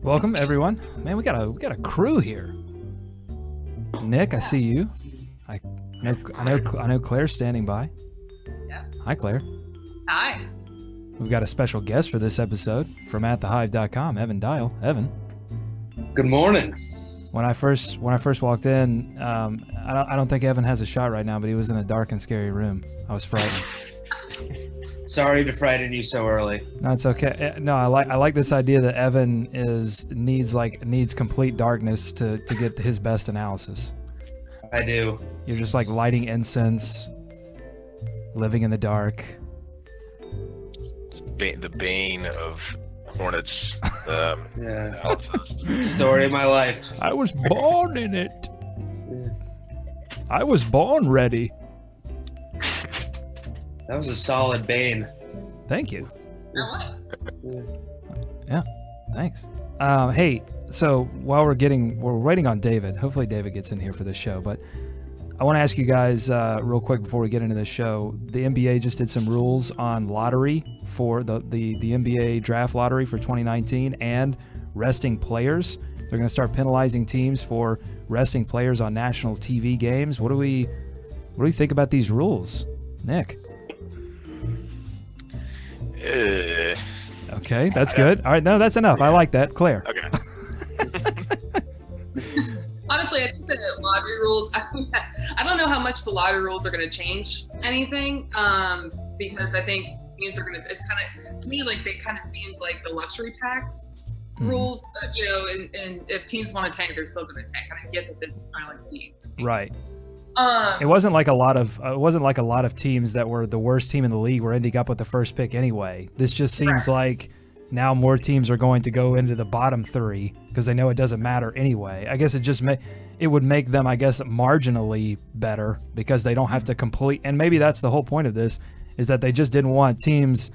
Welcome everyone. Man, we got a crew here. Nick, I see you. I know Claire's standing by. Yeah. Hi, Claire. Hi. We've got a special guest for this episode from atthehive.com, Evan Dyal. Evan. Good morning. When I first walked in, I don't think Evan has a shot right now, but he was in a dark and scary room. I was frightened. Sorry to frighten you so early. No, it's okay. No, I like this idea that Evan needs complete darkness to get his best analysis. I do. You're just like lighting incense, living in the dark. The bane of Hornets. Yeah. Story of my life. I was born in it. I was born ready. That was a solid bane. Thank you. That Yeah, thanks. Hey, so while we're waiting on David. Hopefully David gets in here for this show, but I want to ask you guys real quick before we get into this show. The NBA just did some rules on lottery for the NBA draft lottery for 2019 and resting players. They're going to start penalizing teams for resting players on national TV games. What do we think about these rules, Nick? Okay, that's good. All right, no, that's enough. I like that. Claire. Okay. Honestly, I think the lottery rules, I don't know how much the lottery rules are going to change anything, because I think teams are going to, it's kind of, to me, like, they kind of seems like the luxury tax rules, and if teams want to tank, they're still going to tank. I get that this is kind of like the Right. It wasn't like a lot of teams that were the worst team in the league were ending up with the first pick anyway. This just seems like now more teams are going to go into the bottom three because they know it doesn't matter anyway. I guess it would make them, I guess, marginally better because they don't have to complete. And maybe that's the whole point of this, is that they just didn't want teams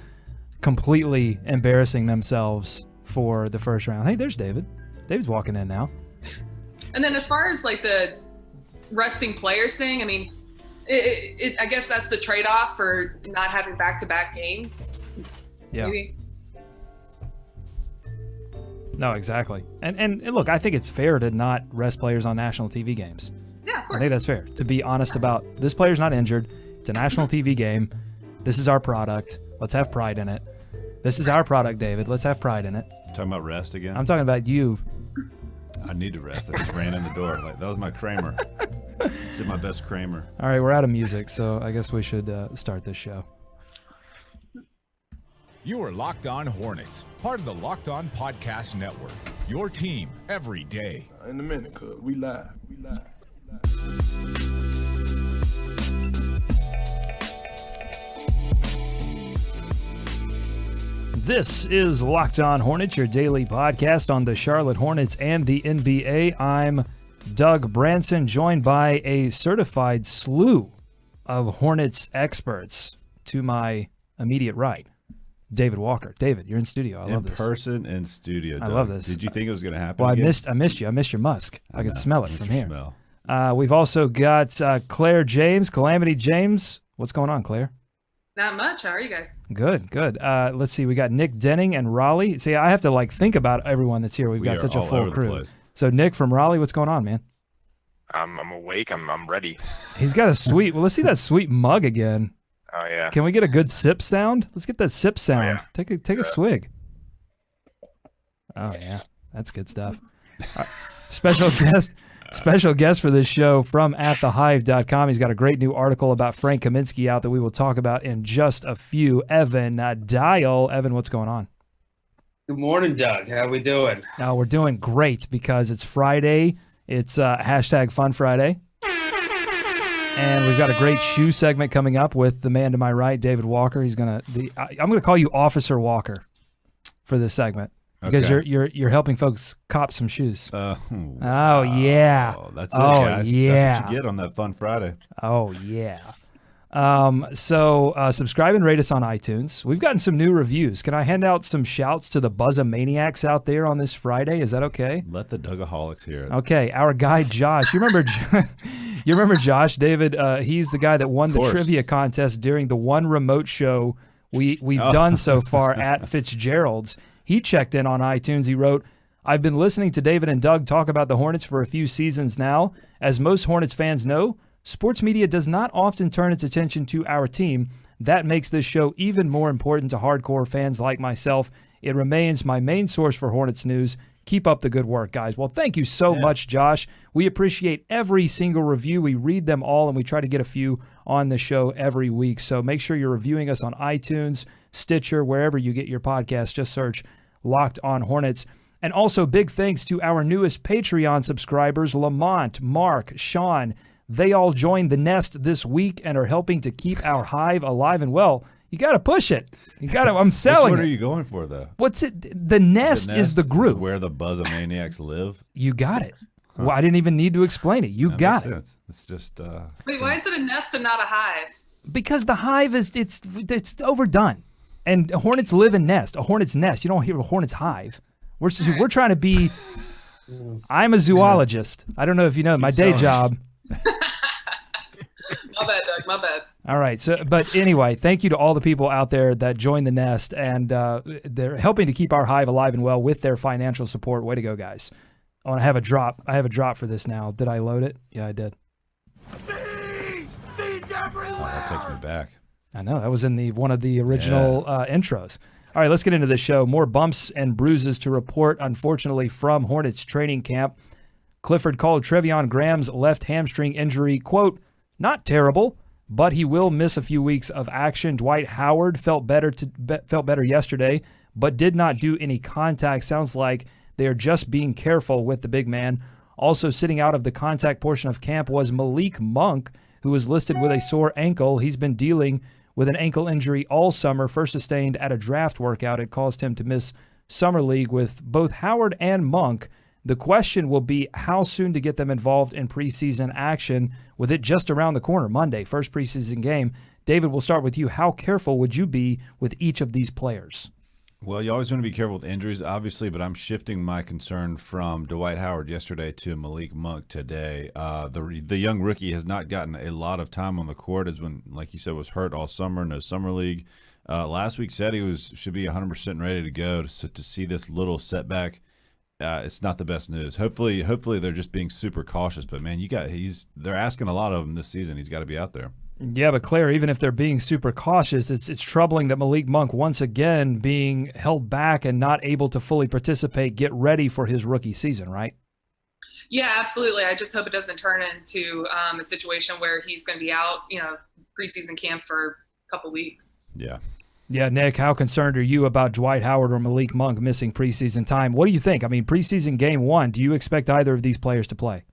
completely embarrassing themselves for the first round. Hey, there's David. David's walking in now. And then as far as like the resting players thing, I mean, I guess that's the trade-off for not having back-to-back games. Yeah. Maybe. No, exactly. And look, I think it's fair to not rest players on national TV games. Yeah, of course. I think that's fair. To be honest about, this player's not injured. It's a national TV game. This is our product. Let's have pride in it. This is our product, David. Let's have pride in it. Talking about rest again? I'm talking about you. I need to rest. I just ran in the door. Like, that was my Kramer. This is my best Kramer. All right, we're out of music, so I guess we should start this show. You are Locked On Hornets, part of the Locked On Podcast Network. Your team every day. In a minute, cuz we live. This is Locked On Hornets, your daily podcast on the Charlotte Hornets and the NBA. I'm Doug Branson, joined by a certified slew of Hornets experts. To my immediate right, David Walker. David, you're in studio. I love this. In person in studio, Doug. I love this. Did you think it was going to happen Well, again? I missed you. I missed your musk. I could smell it from here. Smell. We've also got Claire James, Calamity James. What's going on, Claire? Not much. How are you guys? Good. Let's see. We got Nick Denning and Raleigh. See, I have to think about everyone that's here. We've got such a full crew. So, Nick from Raleigh, what's going on, man? I'm awake. I'm ready. He's got a sweet. Well, let's see that sweet mug again. Oh yeah. Can we get a good sip sound? Let's get that sip sound. Oh, yeah. Take a swig. Oh yeah, that's good stuff. Special guest for this show from atthehive.com. He's got a great new article about Frank Kaminsky out that we will talk about in just a few. Evan Dyal. Evan, what's going on? Good morning, Doug. How we doing? We're doing great because it's Friday. It's hashtag Fun Friday. And we've got a great shoe segment coming up with the man to my right, David Walker. I'm gonna call you Officer Walker for this segment because you're helping folks cop some shoes. Wow. Oh yeah. That's it, guys. Yeah. That's what you get on that Fun Friday. Oh yeah. So subscribe and rate us on iTunes. We've gotten some new reviews. Can I hand out some shouts to the Buzzamaniacs out there on this Friday? Is that okay? Let the Dougaholics hear it. Okay, our guy Josh. You You remember Josh, David? He's the guy that won the trivia contest during the one remote show we've done so far at Fitzgerald's. He checked in on iTunes. He wrote, I've been listening to David and Doug talk about the Hornets for a few seasons now. As most Hornets fans know, sports media does not often turn its attention to our team. That makes this show even more important to hardcore fans like myself. It remains my main source for Hornets news. Keep up the good work, guys. Well, thank you so much, Josh. We appreciate every single review. We read them all, and we try to get a few on the show every week. So make sure you're reviewing us on iTunes, Stitcher, wherever you get your podcast. Just search Locked On Hornets. And also big thanks to our newest Patreon subscribers, Lamont, Mark, Sean. They all joined the nest this week and are helping to keep our hive alive and well. You got to push it. You got to. I'm selling. Which one are you going for, though? What's it? The nest is the group. Is where the Buzzamaniacs live. You got it. Well, I didn't even need to explain it. You that got makes it. Sense. It's just. Wait, why is it a nest and not a hive? Because the hive is it's overdone, and hornets live in nest. A hornet's nest. You don't hear a hornet's hive. We're trying to be. I'm a zoologist. I don't know if you know my day job. My bad, Doug. My bad. All right. So, but anyway, thank you to all the people out there that joined the nest, and they're helping to keep our hive alive and well with their financial support. Way to go, guys! Oh, and I have a drop. I have a drop for this now. Did I load it? Yeah, I did. That takes me back. I know that was in one of the original intros. All right, let's get into the show. More bumps and bruises to report, unfortunately, from Hornets training camp. Clifford called Trevion Graham's left hamstring injury, quote, not terrible, but he will miss a few weeks of action. Dwight Howard felt better yesterday, but did not do any contact. Sounds like they are just being careful with the big man. Also sitting out of the contact portion of camp was Malik Monk, who was listed with a sore ankle. He's been dealing with an ankle injury all summer, first sustained at a draft workout. It caused him to miss Summer League. With both Howard and Monk, the question will be how soon to get them involved in preseason action, with it just around the corner, Monday, first preseason game. David, we'll start with you. How careful would you be with each of these players? Well, you always want to be careful with injuries, obviously, but I'm shifting my concern from Dwight Howard yesterday to Malik Monk today. The young rookie has not gotten a lot of time on the court, as when, like you said, was hurt all summer, no summer league. Last week said he should be 100% ready to go. So to see this little setback, it's not the best news. Hopefully they're just being super cautious. But man, they're asking a lot of him this season. He's got to be out there. Yeah, but Claire, even if they're being super cautious, it's troubling that Malik Monk, once again, being held back and not able to fully participate, get ready for his rookie season, right? Yeah, absolutely. I just hope it doesn't turn into a situation where he's going to be out, preseason camp for a couple weeks. Yeah. Yeah, Nick, how concerned are you about Dwight Howard or Malik Monk missing preseason time? What do you think? I mean, preseason game 1, do you expect either of these players to play?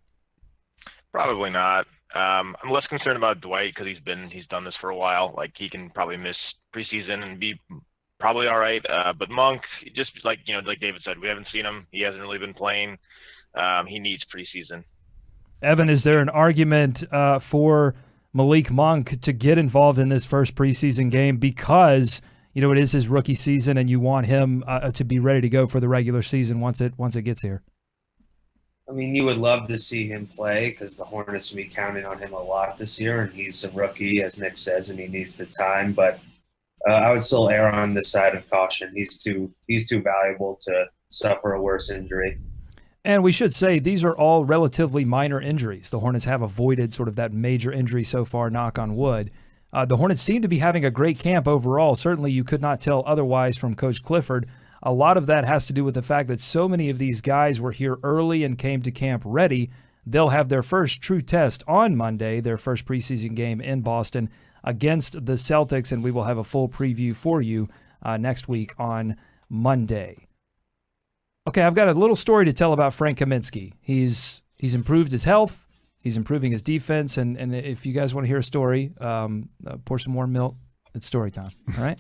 Probably not. I'm less concerned about Dwight because he's done this for a while. Like, he can probably miss preseason and be probably all right. But Monk, just like David said, we haven't seen him. He hasn't really been playing. He needs preseason. Evan, is there an argument for Malik Monk to get involved in this first preseason game because it is his rookie season and you want him to be ready to go for the regular season once it gets here? I mean, you would love to see him play because the Hornets will be counting on him a lot this year, and he's a rookie, as Nick says, and he needs the time. But I would still err on the side of caution. He's too valuable to suffer a worse injury. And we should say these are all relatively minor injuries. The Hornets have avoided sort of that major injury so far, knock on wood. The Hornets seem to be having a great camp overall. Certainly you could not tell otherwise from Coach Clifford. A lot of that has to do with the fact that so many of these guys were here early and came to camp ready. They'll have their first true test on Monday, their first preseason game in Boston against the Celtics, and we will have a full preview for you next week on Monday. Okay, I've got a little story to tell about Frank Kaminsky. He's improved his health. He's improving his defense, and if you guys want to hear a story, pour some more milk. It's story time, all right?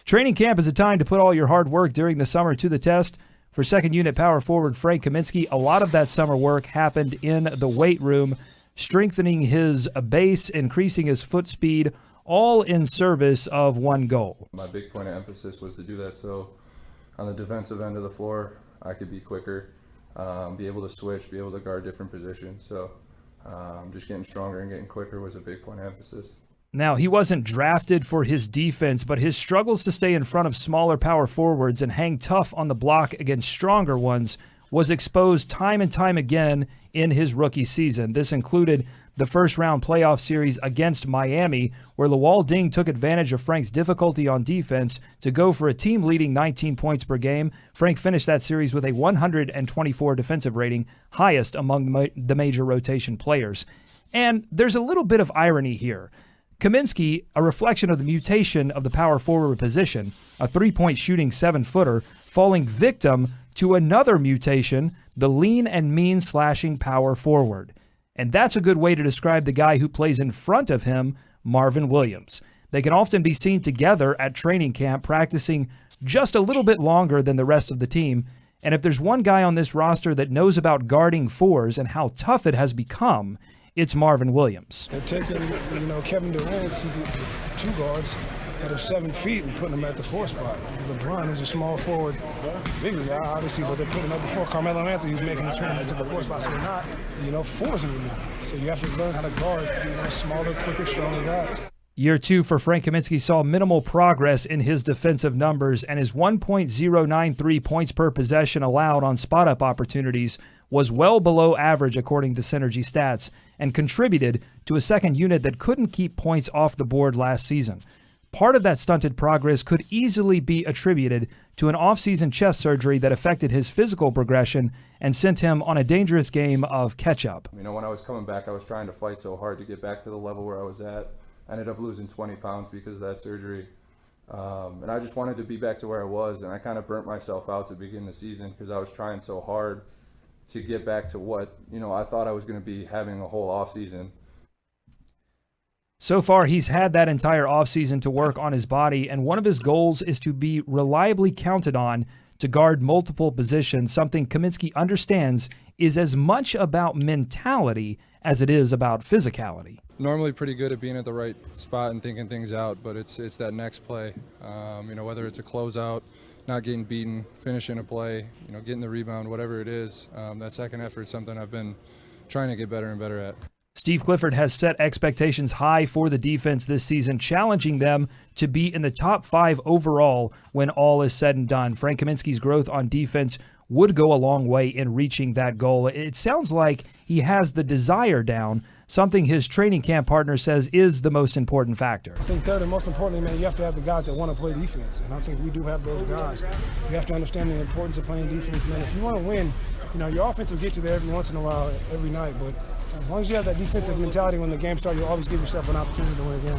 Training camp is a time to put all your hard work during the summer to the test. For second unit power forward Frank Kaminsky, a lot of that summer work happened in the weight room, strengthening his base, increasing his foot speed, all in service of one goal. My big point of emphasis was to do that so on the defensive end of the floor, I could be quicker, be able to switch, be able to guard different positions. So Just getting stronger and getting quicker was a big point of emphasis. Now, he wasn't drafted for his defense, but his struggles to stay in front of smaller power forwards and hang tough on the block against stronger ones was exposed time and time again in his rookie season. This included the first-round playoff series against Miami, where Luol Deng took advantage of Frank's difficulty on defense to go for a team-leading 19 points per game. Frank finished that series with a 124 defensive rating, highest among the major rotation players. And there's a little bit of irony here. Kaminsky, a reflection of the mutation of the power forward position, a three-point shooting 7-footer, falling victim to another mutation, the lean and mean slashing power forward. And that's a good way to describe the guy who plays in front of him, Marvin Williams. They can often be seen together at training camp, practicing just a little bit longer than the rest of the team. And if there's one guy on this roster that knows about guarding fours and how tough it has become, it's Marvin Williams. They're taking, Kevin Durant's two guards that are 7 feet and putting them at the 4 spot. LeBron is a small forward, bigger guy, obviously, but they're putting him at the 4. Carmelo Anthony's making the transition to the 4 spot, so they're not, fours anymore. So you have to learn how to guard, smaller, quicker, stronger guys. Year 2 for Frank Kaminsky saw minimal progress in his defensive numbers, and his 1.093 points per possession allowed on spot-up opportunities was well below average according to Synergy Stats, and contributed to a second unit that couldn't keep points off the board last season. Part of that stunted progress could easily be attributed to an off-season chest surgery that affected his physical progression and sent him on a dangerous game of catch-up. When I was coming back, I was trying to fight so hard to get back to the level where I was at. I ended up losing 20 pounds because of that surgery. And I just wanted to be back to where I was, and I kind of burnt myself out to begin the season because I was trying so hard to get back to what, I thought I was going to be having a whole off season. So far, he's had that entire offseason to work on his body, and one of his goals is to be reliably counted on to guard multiple positions, something Kaminsky understands is as much about mentality as it is about physicality. Normally pretty good at being at the right spot and thinking things out, but it's that next play, whether it's a closeout, not getting beaten, finishing a play, getting the rebound, whatever it is, that second effort is something I've been trying to get better and better at. Steve Clifford has set expectations high for the defense this season, challenging them to be in the top 5 overall when all is said and done. Frank Kaminsky's growth on defense would go a long way in reaching that goal. It sounds like he has the desire down, something his training camp partner says is the most important factor. I think third and most importantly, man, you have to have the guys that want to play defense, and I think we do have those guys. You have to understand the importance of playing defense, man. If you want to win, your offense will get you there every once in a while, every night, but as long as you have that defensive mentality when the game starts, you'll always give yourself an opportunity to win a game.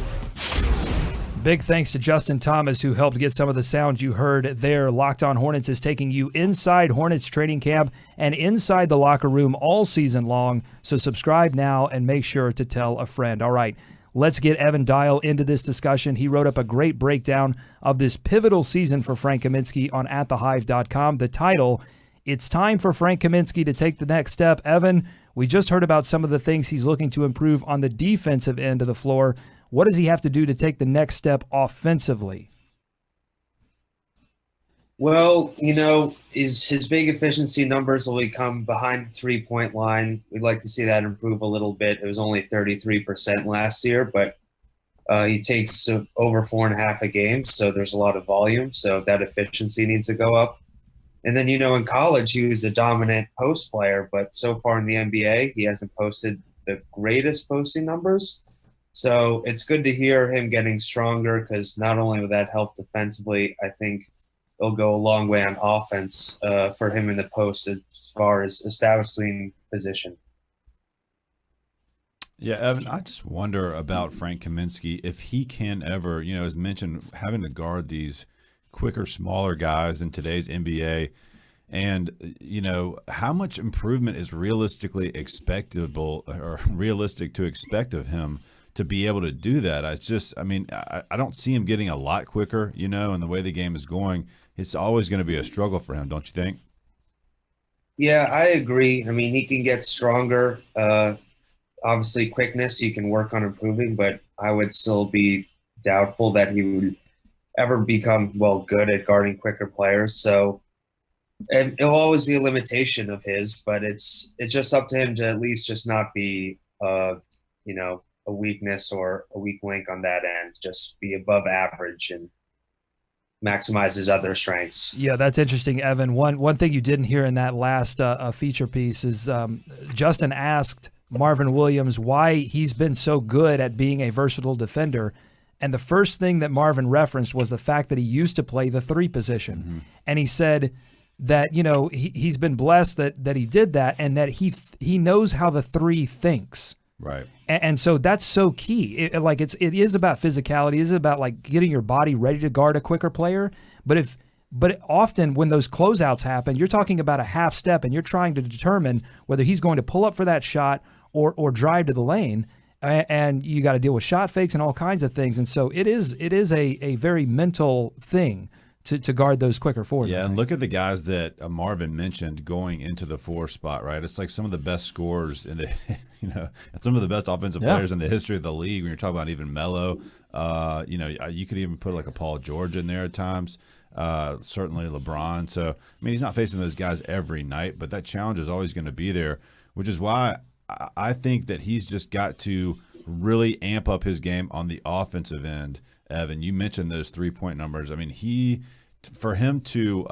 Big thanks to Justin Thomas, who helped get some of the sound you heard there. Locked On Hornets is taking you inside Hornets training camp and inside the locker room all season long. So subscribe now and make sure to tell a friend. All right, let's get Evan Dyal into this discussion. He wrote up a great breakdown of this pivotal season for Frank Kaminsky on atthehive.com. The title, "It's Time for Frank Kaminsky to Take the Next Step." Evan, we just heard about some of the things he's looking to improve on the defensive end of the floor. What does he have to do to take the next step offensively? Well, his big efficiency numbers will come behind the three-point line. We'd like to see that improve a little bit. It was only 33% last year, but he takes over 4.5 a game, so there's a lot of volume, so that efficiency needs to go up. And then, in college, he was a dominant post player, but so far in the NBA, he hasn't posted the greatest posting numbers. So it's good to hear him getting stronger because not only will that help defensively, I think it'll go a long way on offense for him in the post as far as establishing position. Yeah, Evan, I just wonder about Frank Kaminsky if he can ever, as mentioned, having to guard these quicker, smaller guys in today's NBA. And, how much improvement is realistically expectable or realistic to expect of him to be able to do that? I don't see him getting a lot quicker, and the way the game is going, it's always going to be a struggle for him, don't you think? Yeah, I agree. He can get stronger. Obviously, quickness he can work on improving, but I would still be doubtful that he would ever become, good at guarding quicker players. So and it'll always be a limitation of his, but it's just up to him to at least just not be a weakness or a weak link on that end. Just be above average and maximize his other strengths. Yeah, that's interesting, Evan. One thing you didn't hear in that last feature piece is Justin asked Marvin Williams why he's been so good at being a versatile defender. And the first thing that Marvin referenced was the fact that he used to play the 3 position. Mm-hmm. And he said that, he's been blessed that he did that, and that he knows how the 3 thinks. Right. And so that's so key. It is about physicality. It is about like getting your body ready to guard a quicker player. But often when those closeouts happen, you're talking about a half step, and you're trying to determine whether he's going to pull up for that shot or drive to the lane. And you got to deal with shot fakes and all kinds of things. And so it is a very mental thing to guard those quicker forwards. Yeah, and look at the guys that Marvin mentioned going into the 4 spot, right? It's like some of the best scorers in the, some of the best offensive players in the history of the league. When you're talking about even Melo, you could even put like a Paul George in there at times. Certainly LeBron. So, I mean, he's not facing those guys every night, but that challenge is always going to be there, which is why I think that he's just got to really amp up his game on the offensive end. Evan, you mentioned those 3-point numbers. I mean, for him to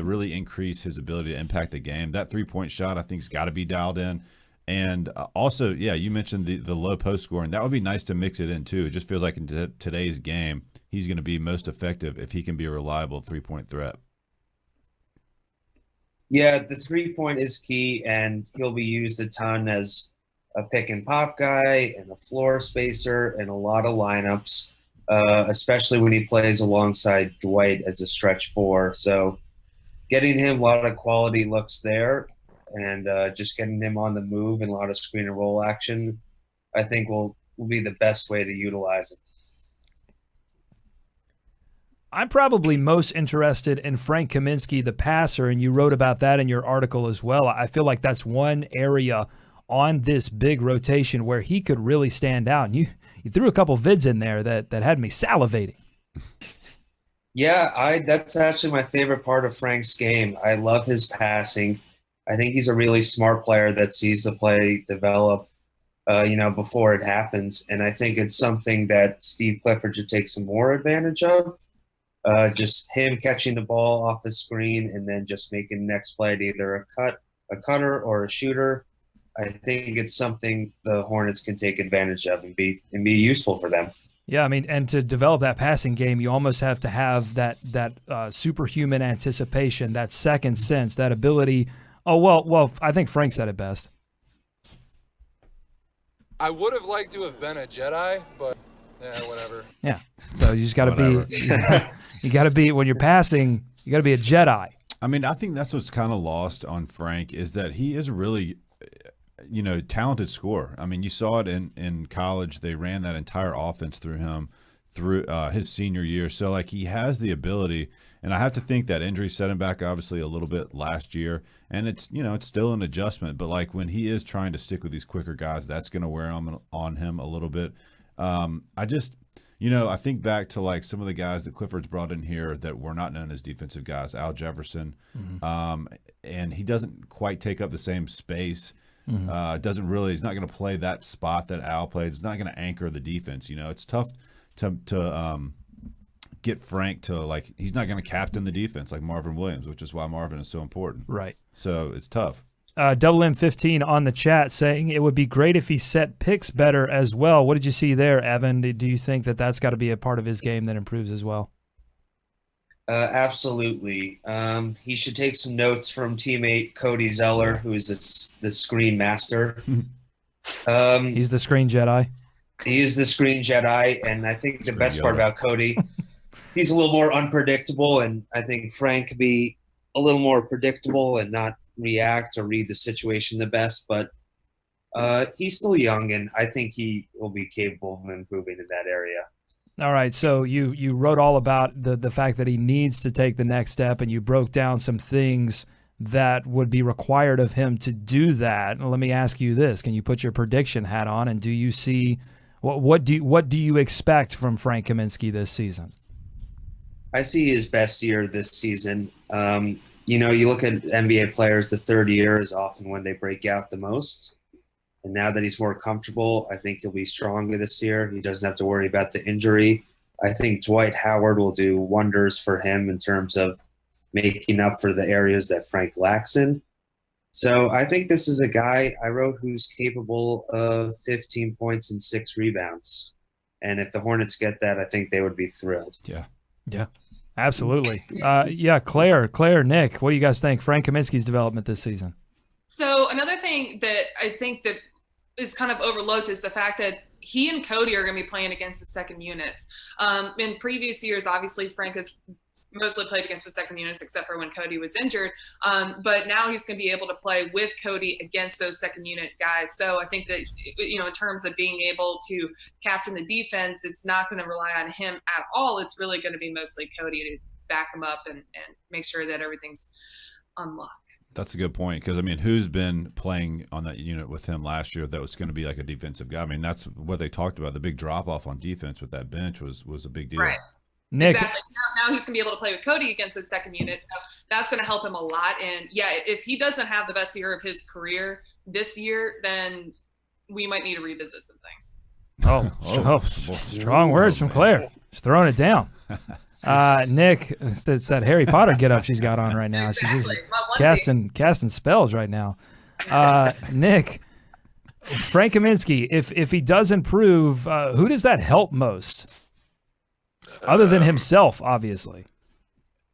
really increase his ability to impact the game, that 3-point shot I think's got to be dialed in. And also, you mentioned the low post scoring. That would be nice to mix it in too. It just feels like in today's game, he's going to be most effective if he can be a reliable 3-point threat. Yeah, the 3-point is key, and he'll be used a ton as a pick and pop guy and a floor spacer in a lot of lineups, especially when he plays alongside Dwight as a stretch 4. So getting him a lot of quality looks there, and just getting him on the move and a lot of screen and roll action, I think will be the best way to utilize him. I'm probably most interested in Frank Kaminsky, the passer, and you wrote about that in your article as well. I feel like that's one area on this big rotation where he could really stand out. And you threw a couple vids in there that had me salivating. Yeah, that's actually my favorite part of Frank's game. I love his passing. I think he's a really smart player that sees the play develop, before it happens. And I think it's something that Steve Clifford should take some more advantage of. Just him catching the ball off the screen and then just making the next play to either a cutter or a shooter. I think it's something the Hornets can take advantage of and be useful for them. Yeah, I mean, and to develop that passing game, you almost have to have that superhuman anticipation, that second sense, that ability. Oh, well, I think Frank said it best. I would have liked to have been a Jedi, but whatever. Yeah, so you just got to be. You got to be, when you're passing, you got to be a Jedi. I mean, I think that's what's kind of lost on Frank is that he is a really, talented scorer. I mean, you saw it in college. They ran that entire offense through him through his senior year. So, like, he has the ability, and I have to think that injury set him back obviously a little bit last year, and it's still an adjustment. But, like, when he is trying to stick with these quicker guys, that's going to wear on him a little bit. I think back to like some of the guys that Clifford's brought in here that were not known as defensive guys, Al Jefferson, and he doesn't quite take up the same space. He's not going to play that spot that Al played. It's not going to anchor the defense. It's tough to get Frank to, like, he's not going to captain the defense like Marvin Williams, which is why Marvin is so important. Right. So it's tough. Double M15 on the chat saying it would be great if he set picks better as well. What did you see there, Evan? Do you think that's got to be a part of his game that improves as well? Absolutely. He should take some notes from teammate Cody Zeller, who is the screen master. He's the screen Jedi. He is the screen Jedi, and I think the best part about Cody, he's a little more unpredictable, and I think Frank could be a little more predictable and not react or read the situation the best, but he's still young, and I think he will be capable of improving in that area. All right, so you wrote all about the fact that he needs to take the next step, and you broke down some things that would be required of him to do that. Let me ask you this: can you put your prediction hat on, and do you see what do you expect from Frank Kaminsky this season? I see his best year this season. You look at NBA players, the third year is often when they break out the most. And now that he's more comfortable, I think he'll be stronger this year. He doesn't have to worry about the injury. I think Dwight Howard will do wonders for him in terms of making up for the areas that Frank lacks in. So I think this is a guy I wrote who's capable of 15 points and 6 rebounds. And if the Hornets get that, I think they would be thrilled. Yeah, absolutely. Claire, Nick, what do you guys think? Frank Kaminsky's development this season? So another thing that I think that is kind of overlooked is the fact that he and Cody are going to be playing against the second units. In previous years, obviously, Frank has mostly played against the second units except for when Cody was injured. But now he's going to be able to play with Cody against those second unit guys. So I think that, in terms of being able to captain the defense, it's not going to rely on him at all. It's really going to be mostly Cody to back him up and make sure that everything's unlocked. That's a good point because, who's been playing on that unit with him last year that was going to be like a defensive guy? That's what they talked about. The big drop-off on defense with that bench was a big deal. Right. Nick. Exactly. Now he's going to be able to play with Cody against the second unit. So that's going to help him a lot. And, if he doesn't have the best year of his career this year, then we might need to revisit some things. Strong words from Claire. Just throwing it down. Nick, it's that Harry Potter get up she's got on right now. Exactly. She's just casting spells right now. Nick, Frank Kaminsky, if he does improve, who does that help most? Other than himself, obviously.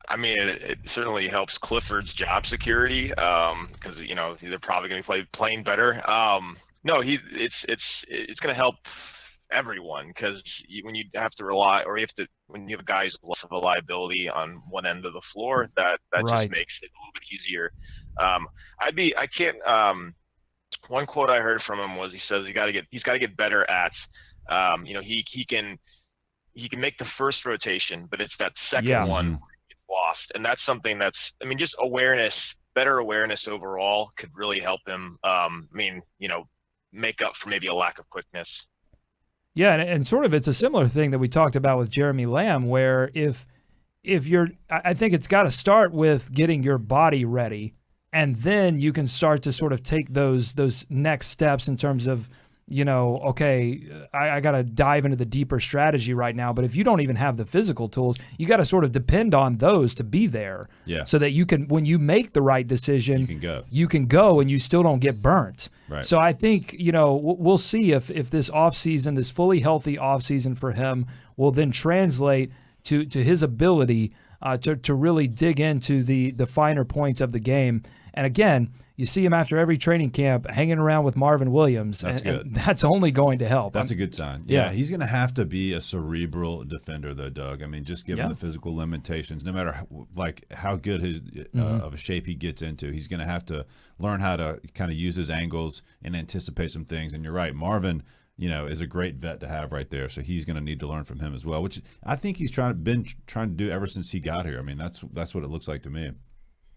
It certainly helps Clifford's job security because they're probably going to be playing better. It's going to help everyone because when you have to rely, or when you have guys with less of a liability on one end of the floor, that right. just makes it a little bit easier. One quote I heard from him was he's got to get better at, he can make the first rotation, but it's that second one that gets lost. And that's something that's, just awareness, better awareness overall could really help him, make up for maybe a lack of quickness. Yeah, and sort of it's a similar thing that we talked about with Jeremy Lamb, where if I think it's got to start with getting your body ready, and then you can start to sort of take those next steps in terms of, I got to dive into the deeper strategy right now. But if you don't even have the physical tools, you got to sort of depend on those to be there. Yeah. So that you can, when you make the right decision, you can go and you still don't get burnt. Right. So I think, we'll see if this offseason, this fully healthy offseason for him will then translate to his ability to really dig into the finer points of the game. And again, you see him after every training camp hanging around with Marvin Williams. That's good. And that's only going to help. That's a good sign. Yeah, he's going to have to be a cerebral defender, though, Doug. Just given the physical limitations, no matter how good his of a shape he gets into, he's going to have to learn how to kind of use his angles and anticipate some things. And you're right, Marvin, is a great vet to have right there. So he's going to need to learn from him as well, which I think he's been trying to do ever since he got here. That's what it looks like to me.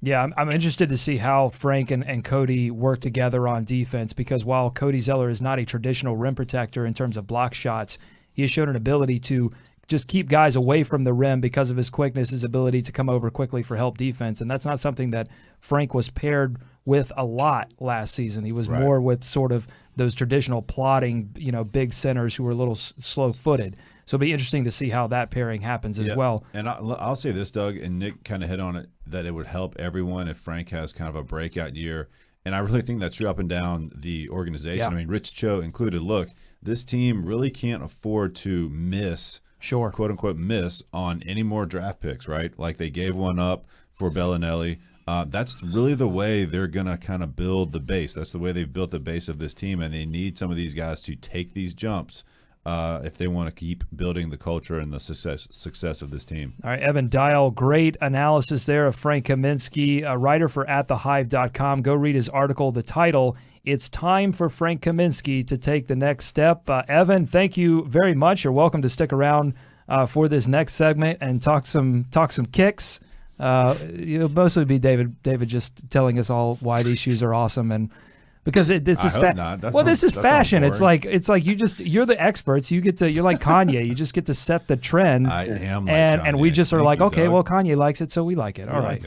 Yeah, I'm interested to see how Frank and Cody work together on defense because while Cody Zeller is not a traditional rim protector in terms of block shots, he has shown an ability to just keep guys away from the rim because of his quickness, his ability to come over quickly for help defense. And that's not something that Frank was paired with a lot last season. He was more with sort of those traditional plotting, big centers who were a little slow-footed. So it'll be interesting to see how that pairing happens as well. And I'll say this, Doug, and Nick kind of hit on it, that it would help everyone if Frank has kind of a breakout year. And I really think that's true up and down the organization. Yeah. Rich Cho included. Look, this team really can't afford to miss, quote unquote, miss on any more draft picks, right? Like they gave one up for Bellinelli. That's really the way they're going to kind of build the base. That's the way they've built the base of this team, and they need some of these guys to take these jumps if they want to keep building the culture and the success of this team. All right, Evan Dyal, great analysis there of Frank Kaminsky, a writer for atthehive.com. Go read his article. The title, It's Time for Frank Kaminsky to Take the Next Step. Evan, thank you very much. You're welcome to stick around for this next segment and talk some kicks. It'll mostly be David just telling us all why these shoes are awesome and because this is fashion. It's like you're the experts. You're like Kanye. You just get to set the trend. I am like and Kanye. we just are Thank like, you, okay, Doug. well, Kanye likes it, so we like it. All right.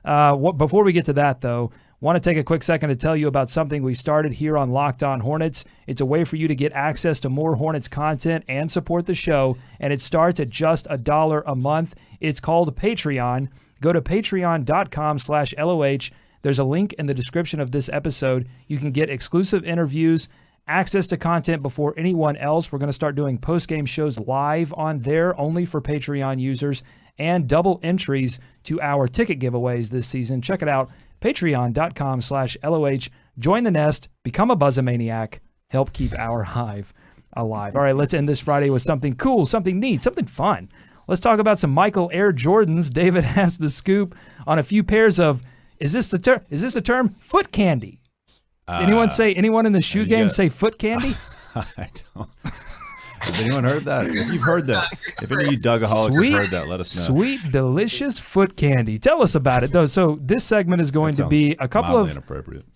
Like it. Before we get to that though, Want to take a quick second to tell you about something we started here on Locked On Hornets. It's a way for you to get access to more Hornets content and support the show, and it starts at just $1 a month. It's called Patreon. Go to patreon.com/LOH. There's a link in the description of this episode. You can get exclusive interviews, access to content before anyone else. We're going to start doing post-game shows live on there, only for Patreon users, and double entries to our ticket giveaways this season. Check it out, patreon.com/LOH. Join the nest, become a Buzzamaniac, help keep our hive alive. All right, let's end this Friday with something cool, something neat, something fun. Let's talk about some Michael Air Jordans. David has the scoop on a few pairs of, is this a term? Foot candy. Anyone in the shoe game say foot candy? I don't. Has anyone heard that? If you've heard that, if any of you Dugaholics have heard that, let us know. Sweet, delicious foot candy. Tell us about it, though. So this segment is going to be a couple of inappropriate.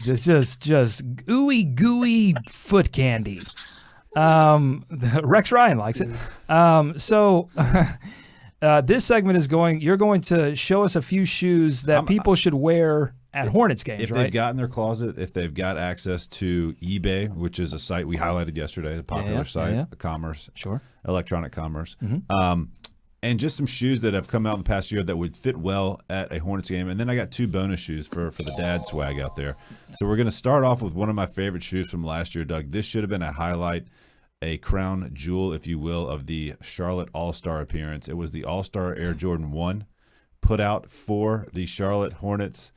just ooey gooey foot candy. Rex Ryan likes it. This segment is you're going to show us a few shoes that people should wear at Hornets games, if right? they've got in their closet, if they've got access to eBay, which is a site we highlighted yesterday, a popular site, commerce, electronic commerce, and just some shoes that have come out in the past year that would fit well at a Hornets game. And then I got 2 bonus shoes for the dad swag out there. So we're going to start off with one of my favorite shoes from last year, Doug. This should have been a highlight, a crown jewel, if you will, of the Charlotte All-Star appearance. It was the All-Star Air Jordan 1 put out for the Charlotte Hornets.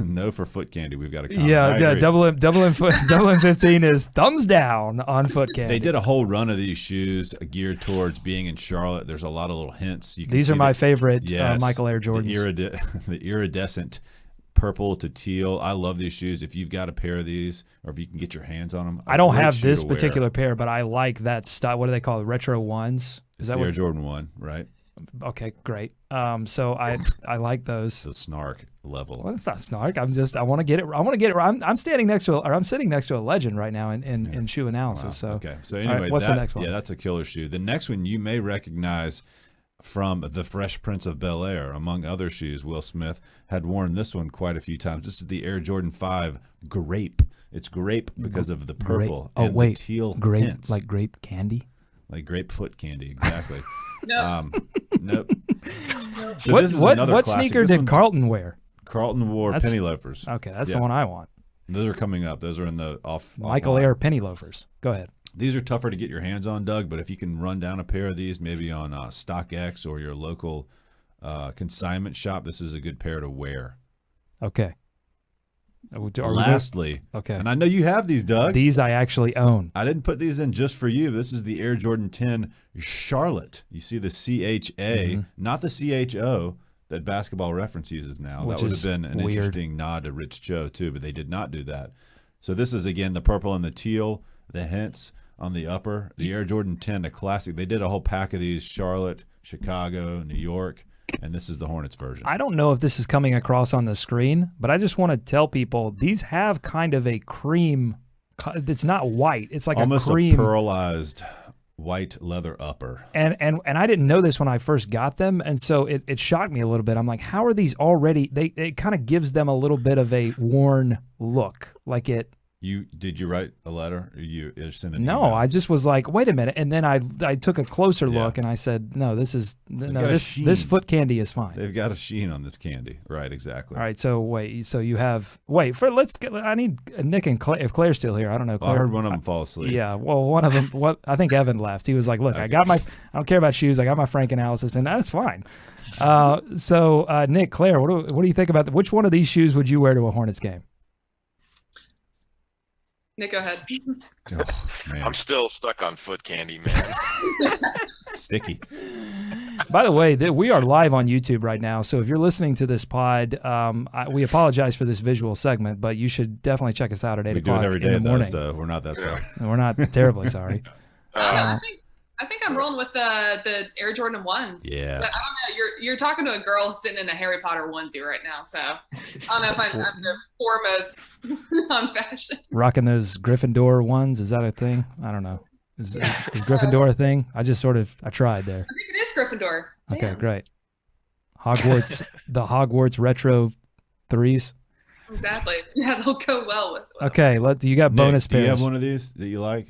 No for foot candy. We've got a comment. Yeah. Double M 15 is thumbs down on foot candy. They did a whole run of these shoes geared towards being in Charlotte. There's a lot of little hints. These are my favorite Michael Air Jordans. The iridescent purple to teal. I love these shoes. If you've got a pair of these, or if you can get your hands on them, I don't have this particular pair, but I like that style. What do they call it? Retro ones? Is that the Air Jordan 1, right? Okay, great. So I like those. The snark level. Well, it's not snark. I want to get it. I'm sitting next to a legend right now in shoe analysis. Wow. So okay. So anyway, right, what's the next one? Yeah, that's a killer shoe. The next one you may recognize from The Fresh Prince of Bel-Air, among other shoes. Will Smith had worn this one quite a few times. This is the Air Jordan 5 Grape. It's grape because of the purple and the teal grape, hints. Like grape candy? Like grapefruit candy, exactly. Nope. Nope. So what sneaker did Carlton wear? Carlton wore penny loafers. Okay, that's the one I want. Those are coming up. Those are in the Michael Air penny loafers. Go ahead. These are tougher to get your hands on, Doug, but if you can run down a pair of these, maybe on StockX or your local consignment shop, this is a good pair to wear. Okay. Lastly, and I know you have these, Doug. These I actually own. I didn't put these in just for you. This is the Air Jordan 10 Charlotte. You see the CHA, not the CHO that Basketball Reference uses now. That would have been an interesting nod to Rich Cho, too, but they did not do that. So this is, again, the purple and the teal, the hints on the upper. The Air Jordan 10, a classic. They did a whole pack of these, Charlotte, Chicago, New York, and this is the Hornets version. I don't know if this is coming across on the screen, but I just want to tell people these have kind of a cream. It's not white. It's like almost a cream. Almost a pearlized white leather upper. And I didn't know this when I first got them, and so it shocked me a little bit. I'm like, how are these already? It kind of gives them a little bit of a worn look, like it. Did you write a letter? Or you sent an No, email? I just was like, wait a minute, and then I took a closer look and I said, no, this foot candy is fine. They've got a sheen on this candy, right? Exactly. All right, so I need Nick and Claire. If Claire's still here, I don't know. Claire, I heard one of them fall asleep. Yeah, well, one of them. I think Evan left. He was like, look, I don't care about shoes. I got my Frank analysis, and that's fine. So Nick, Claire, what do you think about which one of these shoes would you wear to a Hornets game? Nick, go ahead. Oh, man. I'm still stuck on foot candy, man. Sticky. By the way, we are live on YouTube right now, so if you're listening to this pod, we apologize for this visual segment, but you should definitely check us out at 8 o'clock in the morning. We do it every day, though, so we're not that sorry. We're not terribly sorry. I think I'm rolling with the Air Jordan 1s. Yeah. But I don't know. You're talking to a girl sitting in a Harry Potter onesie right now, so I don't know if I'm the foremost on fashion. Rocking those Gryffindor ones, is that a thing? I don't know. Is Gryffindor a thing? I tried there. I think it is Gryffindor. Okay, great. the Hogwarts retro 3s. Exactly. Yeah, they'll go well with. Okay, you got Nick, bonus do you pairs. have one of these that you like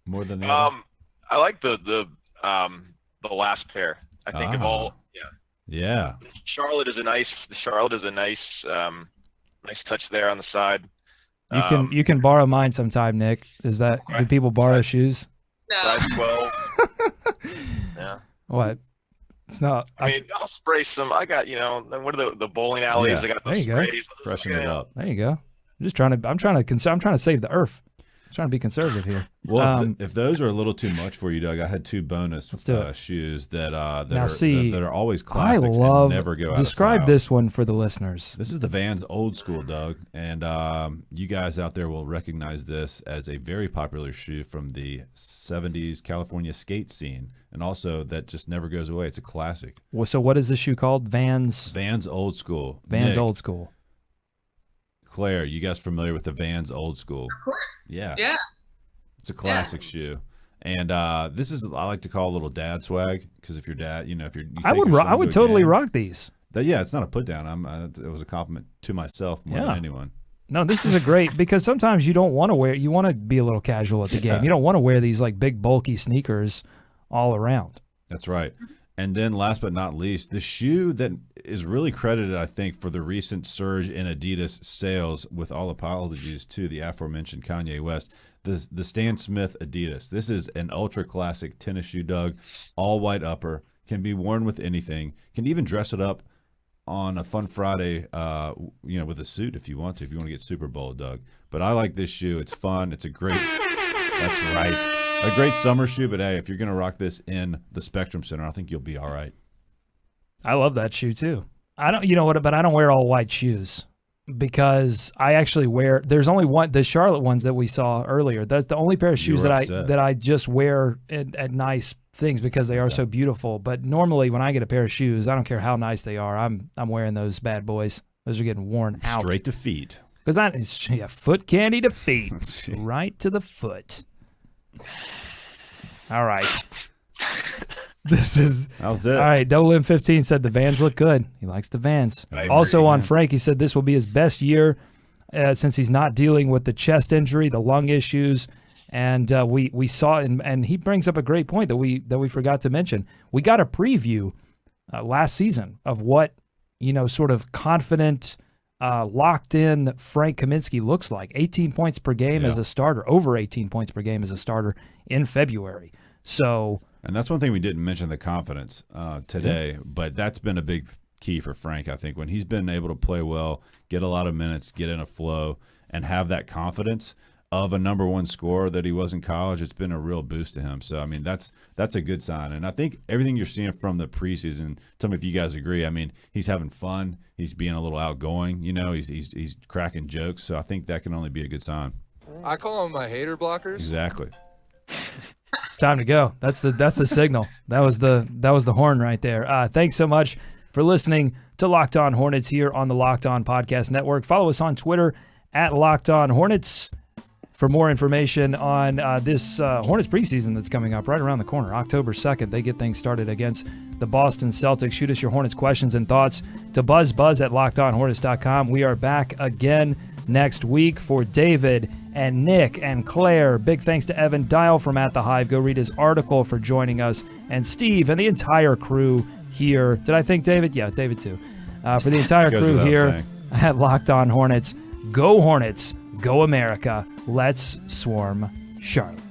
more than the other? I like the last pair. I think of all. Yeah. Charlotte is a nice nice touch there on the side. You can borrow mine sometime, Nick. Is that do people borrow shoes? No. Size 12. Yeah. What? It's not. I mean, I'll spray some. I got, what are the bowling alleys? Yeah. I got There you go. Freshen it up. There you go. I'm trying to save the earth. I'm trying to be conservative here. Well, if those are a little too much for you, Doug, I had 2 bonus shoes that are always classics and never go out of style. Describe this one for the listeners. This is the Vans Old School, Doug, and you guys out there will recognize this as a very popular shoe from the 70s California skate scene, and also that just never goes away. It's a classic. Well, so what is this shoe called? Vans Old School. Vans Nick, Old School. Claire, you guys familiar with the Vans Old School? Of course. Yeah. Yeah. It's a classic shoe. And this is, I like to call a little dad swag, because if your dad, I would totally rock these. It's not a put down. It was a compliment to myself more than anyone. No, this is a great, because sometimes you don't want to wear, you want to be a little casual at the game. You don't want to wear these like big bulky sneakers all around. That's right. And then last but not least, the shoe that is really credited, I think, for the recent surge in Adidas sales, with all apologies to the aforementioned Kanye West, the Stan Smith Adidas. This is an ultra classic tennis shoe, Doug, all white upper, can be worn with anything, can even dress it up on a fun Friday, with a suit if you want to get Super Bowl, Doug. But I like this shoe. It's fun. It's a great summer shoe. But hey, if you're going to rock this in the Spectrum Center, I think you'll be all right. I love that shoe too. I don't wear all white shoes, because I actually wear, there's only one, the Charlotte ones that we saw earlier. That's the only pair of shoes that I just wear at nice things because they are so beautiful. But normally when I get a pair of shoes, I don't care how nice they are, I'm wearing those bad boys. Those are getting worn out. Straight to feet. Because foot candy to feet. Right to the foot. All right. That was it. All right, Dolan15 said the Vans look good. He likes the Vans. Also on Frank, he said this will be his best year since he's not dealing with the chest injury, the lung issues, and we saw, and he brings up a great point that we forgot to mention. We got a preview last season of what sort of confident, locked in Frank Kaminsky looks like. 18 points per game as a starter, over 18 points per game as a starter in February. So. And that's one thing we didn't mention, the confidence today, but that's been a big key for Frank, I think, when he's been able to play well, get a lot of minutes, get in a flow, and have that confidence of a number one scorer that he was in college. It's been a real boost to him. So, I mean, that's a good sign. And I think everything you're seeing from the preseason, tell me if you guys agree, I mean, he's having fun. He's being a little outgoing. He's cracking jokes. So I think that can only be a good sign. I call them my hater blockers. Exactly. It's time to go. That's the signal. That was the horn right there. Thanks so much for listening to Locked On Hornets here on the Locked On Podcast Network. Follow us on Twitter at Locked On Hornets for more information on this Hornets preseason that's coming up right around the corner. October 2nd, they get things started against the Boston Celtics. Shoot us your Hornets questions and thoughts to buzz at LockedOnHornets.com. We are back again next week. For David and Nick and Claire, big thanks to Evan Dyal from At The Hive. Go read his article for joining us. And Steve and the entire crew here. Did I think David? Yeah, David too. For the entire crew here at Locked On Hornets. Go Hornets. Go America. Let's swarm Charlotte.